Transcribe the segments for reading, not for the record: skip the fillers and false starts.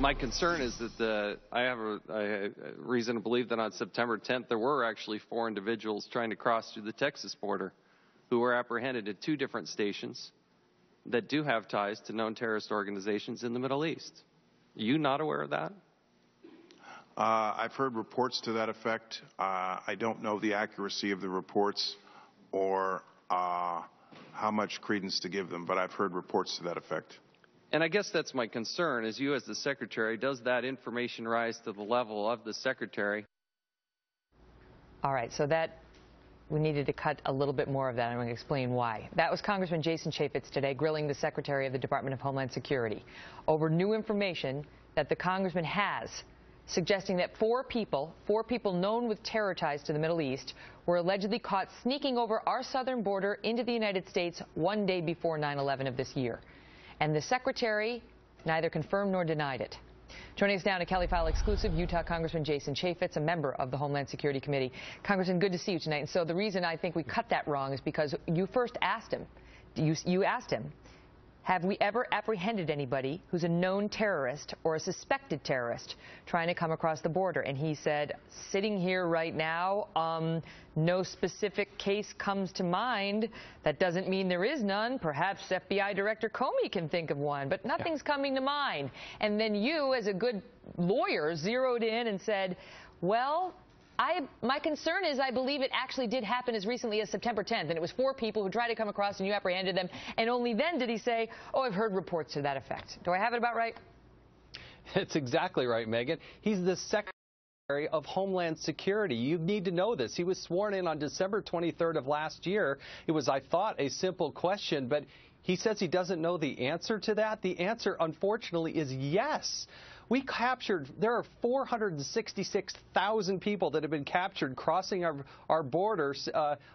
My concern is that I have a reason to believe that on September 10th there were actually 4 individuals trying to cross through the Texas border who were apprehended at 2 different stations that do have ties to known terrorist organizations in the Middle East. Are you not aware of that? I've heard reports to that effect. I don't know the accuracy of the reports or how much credence to give them, but I've heard reports to that effect. And I guess that's my concern, is you as the Secretary, does that information rise to the level of the Secretary? All right, so that we needed to cut a little bit more of that. I'm going to explain why. That was Congressman Jason Chaffetz today grilling the Secretary of the Department of Homeland Security over new information that the Congressman has, suggesting that 4 people known with terror ties to the Middle East were allegedly caught sneaking over our southern border into the United States one day before 9/11 of this year. And the Secretary neither confirmed nor denied it. Joining us now in a Kelly File exclusive, Utah Congressman Jason Chaffetz, a member of the Homeland Security Committee. Congressman, good to see you tonight. And so the reason I think we cut that wrong is because you first asked him, you asked him, have we ever apprehended anybody who's a known terrorist or a suspected terrorist trying to come across the border? And he said, sitting here right now, no specific case comes to mind. That doesn't mean there is none. Perhaps FBI Director Comey can think of one, but nothing's coming to mind. And then you, as a good lawyer, zeroed in and said, well, my concern is I believe it actually did happen as recently as September 10th, and it was 4 people who tried to come across and you apprehended them, and only then did he say, oh, I've heard reports to that effect. Do I have it about right? It's exactly right, Megyn. He's the Secretary of Homeland Security. You need to know this. He was sworn in on December 23rd of last year. It was, I thought, a simple question, but he says he doesn't know the answer to that. The answer, unfortunately, is yes. We captured, there are 466,000 people that have been captured crossing our borders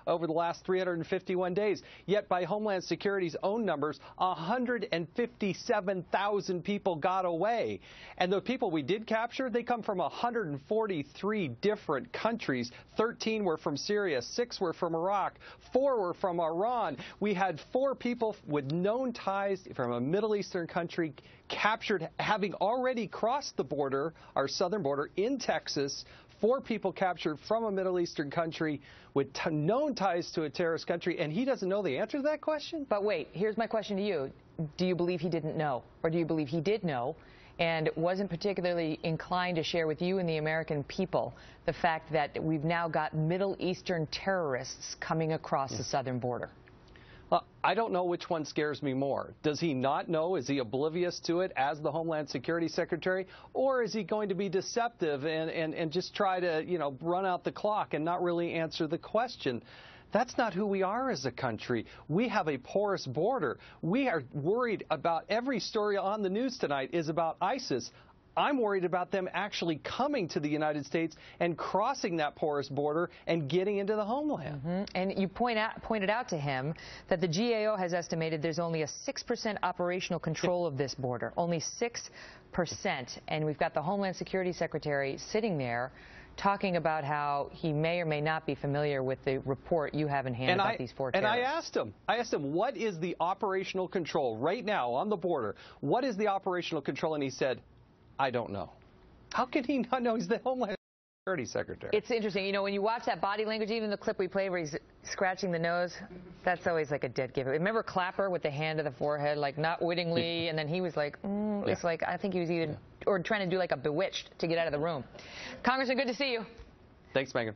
over the last 351 days. Yet by Homeland Security's own numbers, 157,000 people got away. And the people we did capture, they come from 143 different countries. 13 were from Syria, 6 were from Iraq, 4 were from Iran. We had 4 people with known ties from a Middle Eastern country captured, having already crossed the border, our southern border, in Texas. 4 people captured from a Middle Eastern country with known ties to a terrorist country, and he doesn't know the answer to that question? But wait, here's my question to you. Do you believe he didn't know? Or do you believe he did know and wasn't particularly inclined to share with you and the American people the fact that we've now got Middle Eastern terrorists coming across the southern border? I don't know which one scares me more. Does he not know? Is he oblivious to it as the Homeland Security Secretary? Or is he going to be deceptive and just try to, run out the clock and not really answer the question? That's not who we are as a country. We have a porous border. We are worried about every story on the news tonight is about ISIS. I'm worried about them actually coming to the United States and crossing that porous border and getting into the homeland. And you pointed out to him that the GAO has estimated there's only a 6% operational control of this border, only 6%. And we've got the Homeland Security Secretary sitting there talking about how he may or may not be familiar with the report you have in hand about these 4 terrorists. And I asked him, what is the operational control right now on the border? What is the operational control? And he said, I don't know. How can he not know? He's the Homeland Security Secretary. It's interesting. When you watch that body language, even the clip we play where he's scratching the nose, that's always like a dead giveaway. Remember Clapper with the hand to the forehead, like not wittingly, and then he was like, it's like, I think he was either, or trying to do like a Bewitched to get out of the room. Congressman, good to see you. Thanks, Megyn.